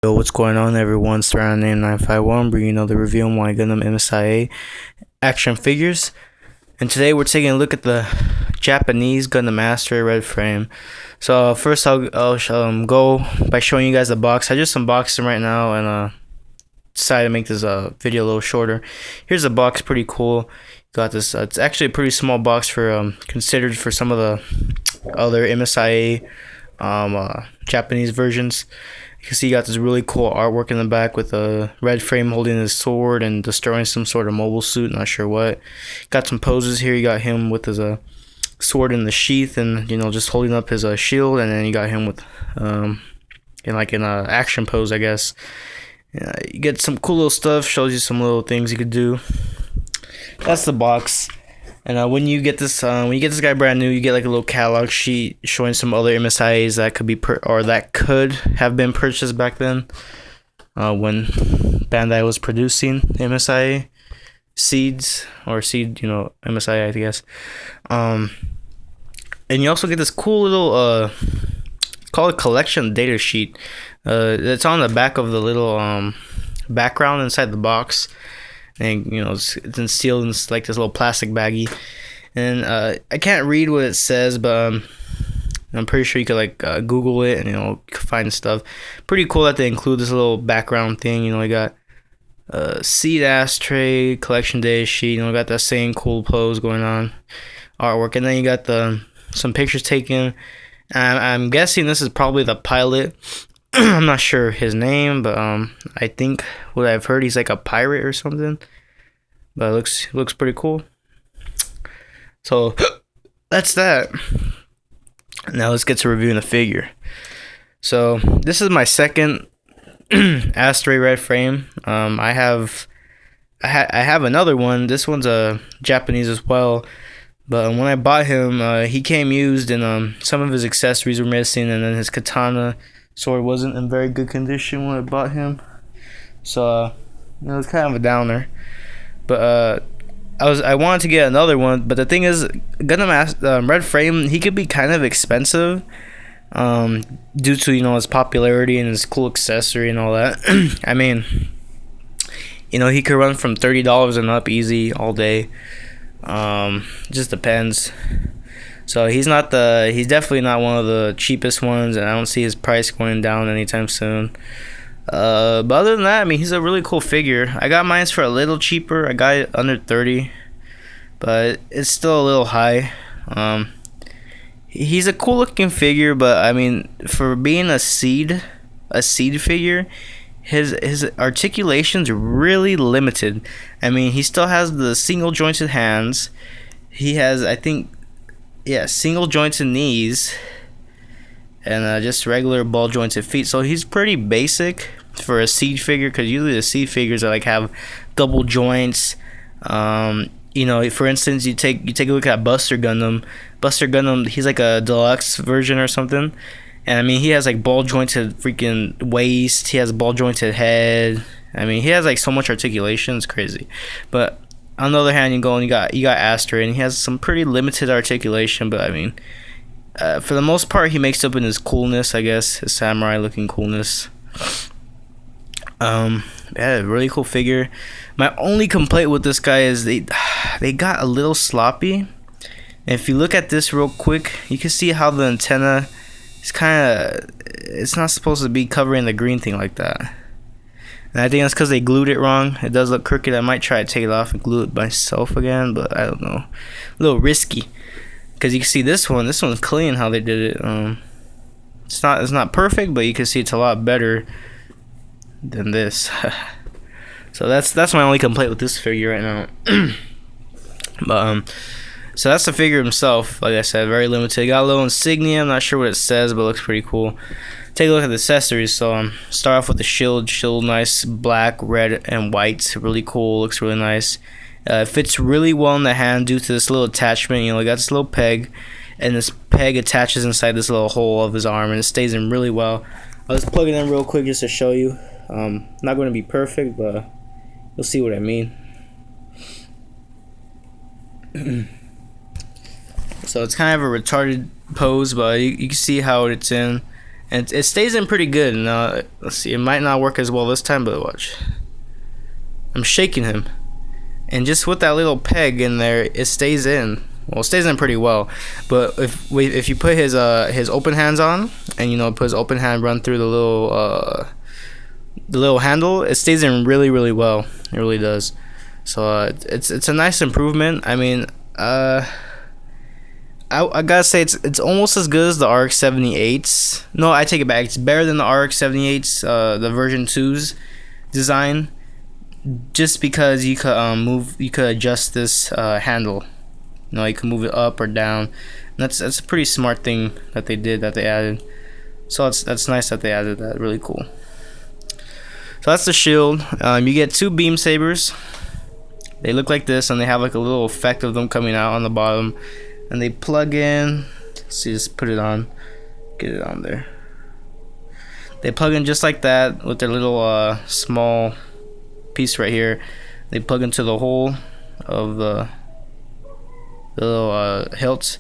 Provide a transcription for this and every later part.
Yo, what's going on, everyone? It's around name 951, bringing you another review on my Gundam MSIA action figures. And today we're taking a look at the Japanese Gundam Astray red frame. So first I'll go by showing you guys the box. I just unboxed them right now and decided to make this video a little shorter. Here's the box, pretty cool. Got this. It's actually a pretty small box for considered for some of the other MSIA Japanese versions. You can see you got this really cool artwork in the back with a red frame holding his sword and destroying some sort of mobile suit, not sure what. Got some poses here. You got him with his sword in the sheath and just holding up his shield, and then you got him with in an action pose, I guess. You get some cool little stuff, shows you some little things you could do. That's the box. And when you get this guy brand new, you get like a little catalog sheet showing some other MSIAs that could be that could have been purchased back then, when Bandai was producing MSIA seeds or MSIA, I guess. And you also get this cool little called a collection data sheet. It's on the back of the little background inside the box. And it's sealed in like this little plastic baggie, and I can't read what it says, but I'm pretty sure you could Google it and find stuff. Pretty cool that they include this little background thing. You got seed Astray collection day sheet. Got that same cool pose going on, artwork, and then you got some pictures taken. I'm guessing this is probably the pilot. I'm not sure his name, but I think what I've heard, he's like a pirate or something. But it looks pretty cool. So that's that. Now let's get to reviewing the figure. So this is my second Astray red frame. I have another one. This one's a Japanese as well. But when I bought him, he came used, and some of his accessories were missing, and then his katana sword wasn't in very good condition when I bought him, so it's kind of a downer. But I wanted to get another one, but the thing is, Gundam red frame, he could be kind of expensive, due to his popularity and his cool accessory and all that. I mean, he could run from $30 and up easy all day. Just depends. So he's definitely not one of the cheapest ones, and I don't see his price going down anytime soon. But other than that, I mean, he's a really cool figure. I got mine for a little cheaper. I got it under 30, but it's still a little high. He's a cool looking figure, but I mean, for being a seed figure, his articulation's really limited. I mean, he still has the single jointed hands. He has, I think, single jointed knees, and just regular ball jointed feet. So he's pretty basic for a seed figure, because usually the seed figures are have double joints. For instance, you take a look at Buster Gundam. He's like a deluxe version or something, and I mean, he has ball jointed freaking waist. He has ball jointed head. I mean, he has so much articulation. It's crazy. But on the other hand, you got Astray, and he has some pretty limited articulation, but I mean, for the most part, he makes up in his coolness, I guess, his samurai looking coolness. Really cool figure. My only complaint with this guy is they got a little sloppy. And if you look at this real quick, you can see how the antenna is it's not supposed to be covering the green thing like that. And I think that's because they glued it wrong. It does look crooked. I might try to take it off and glue it myself again, but I don't know. A little risky. Because you can see this one's clean how they did it. It's not perfect, but you can see it's a lot better than this. So that's my only complaint with this figure right now. But so that's the figure himself. Like I said, very limited. Got a little insignia. I'm not sure what it says, but it looks pretty cool. Take a look at the accessories. So start off with the shield. Shield, nice black, red, and white. Really cool. Looks really nice. Fits really well in the hand due to this little attachment. You got this little peg, and this peg attaches inside this little hole of his arm, and it stays in really well. I'll just plug it in real quick just to show you. Not going to be perfect, but you'll see what I mean. So it's kind of a retarded pose, but you can see how it's in. and it stays in pretty good. And let's see, it might not work as well this time, but watch. I'm shaking him, and just with that little peg in there, it stays in. Well, it stays in pretty well. But if you put his open hands on, and put his open hand run through the little handle, it stays in really well. It really does. So it's a nice improvement. I mean, I gotta say it's almost as good as the RX 78s. No, I take it back. It's better than the RX 78s, the version 2's design, just because you could adjust this handle. You can move it up or down. And that's a pretty smart thing that they added. So that's nice that they added that. Really cool. So that's the shield. You get 2 beam sabers. They look like this, and they have like a little effect of them coming out on the bottom, and they plug in. Let's see, just put it on, get it on there. They plug in just like that with their little small piece right here. They plug into the hole of the little hilts.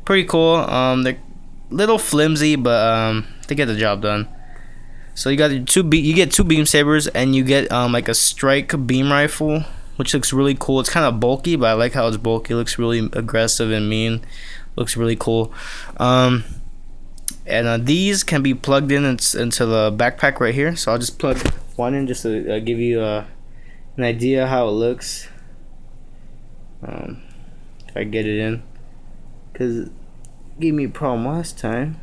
Pretty cool. They're little flimsy, but they get the job done. So you got you get 2 beam sabers, and you get like a strike beam rifle, which looks really cool. It's kind of bulky, but I like how it's bulky. It looks really aggressive and mean. Looks really cool. And these can be plugged in into the backpack right here. So I'll just plug one in just to give you an idea how it looks. If I get it in, because it gave me a problem last time.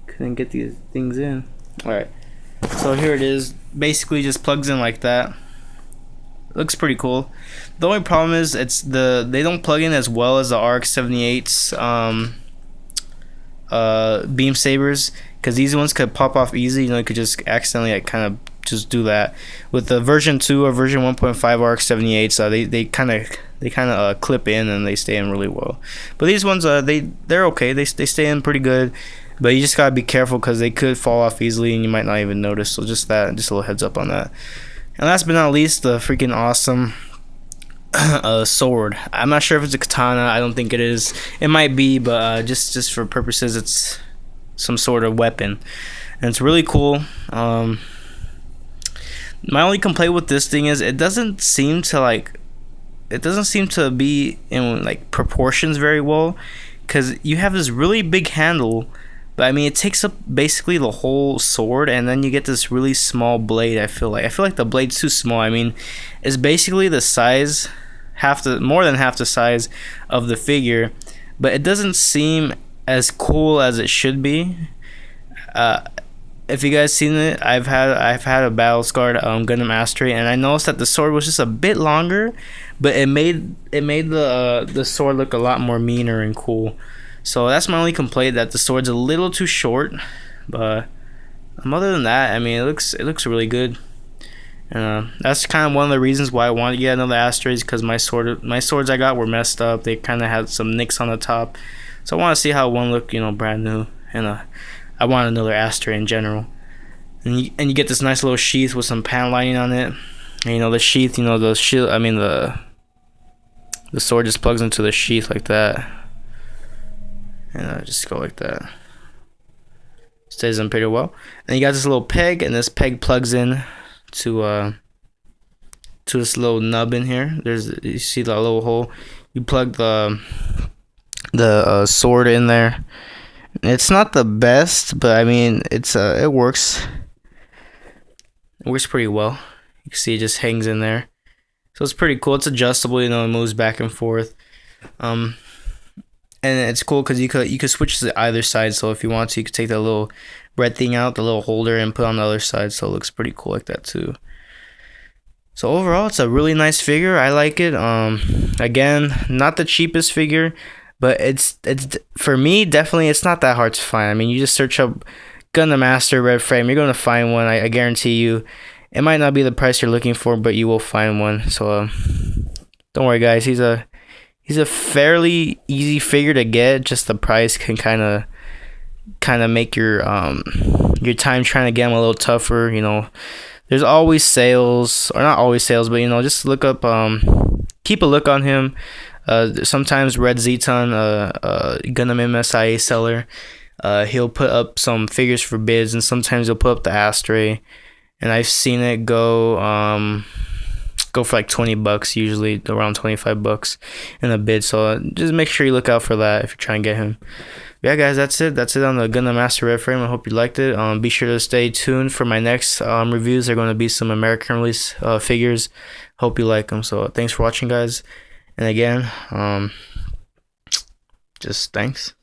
Couldn't get these things in. Alright, so here it is. Basically just plugs in like that. Looks pretty cool. The only problem is they don't plug in as well as the RX 78's beam sabers, because these ones could pop off easy. You could just accidentally kind of just do that. With the version 2 or version 1.5 RX 78's, they kind of clip in, and they stay in really well. But these ones they're okay. They stay in pretty good. But you just gotta be careful, because they could fall off easily, and you might not even notice. So just a little heads up on that. And last but not least, the freaking awesome sword. I'm not sure if it's a katana. I don't think it is. It might be, but just for purposes, it's some sort of weapon, and it's really cool. My only complaint with this thing is it doesn't seem to be in like proportions very well, because you have this really big handle, but I mean it takes up basically the whole sword, and then you get this really small blade. I feel like the blade's too small. I mean, it's basically the size, more than half the size of the figure, but it doesn't seem as cool as it should be. If you guys seen it, I've had a battle scarred Gundam Astray, and I noticed that the sword was just a bit longer, but it made the sword look a lot more meaner and cool. So that's my only complaint, that the sword's a little too short. But other than that, I mean, it looks really good. And that's kind of one of the reasons why I wanted to get another Astray, because my swords I got were messed up. They kind of had some nicks on the top, so I want to see how one looked, brand new. And I want another Astray in general. And you get this nice little sheath with some pan lining on it. And the sheath, the shield. I mean the sword just plugs into the sheath like that. And just go like that. Stays in pretty well. And you got this little peg, and this peg plugs in to this little nub in here. You see that little hole. You plug the sword in there. It's not the best, but I mean it works. It works pretty well. You can see it just hangs in there, so it's pretty cool. It's adjustable, it moves back and forth. And it's cool because you could switch to either side. So if you want to, you could take that little red thing out, the little holder, and put on the other side. So it looks pretty cool like that too. So overall, it's a really nice figure. I like it. Again, not the cheapest figure, but it's for me, definitely it's not that hard to find. I mean, you just search up Gundam Master Red Frame, you're gonna find one. I guarantee you. It might not be the price you're looking for, but you will find one. So don't worry, guys. He's a fairly easy figure to get. Just the price can kind of make your time trying to get him a little tougher. There's always sales, or not always sales, but just look up, keep a look on him. Sometimes Red Zeton, Gundam MSIA seller, He'll put up some figures for bids, and sometimes he'll put up the Astray, and I've seen it go for like $20, usually around $25 in a bid. So just make sure you look out for that if you're trying to get him. But yeah, guys, that's it on the Gundam Master Red Frame. I hope you liked it. Be sure to stay tuned for my next reviews. They're going to be some American release figures. Hope you like them. So thanks for watching, guys, and again, just thanks.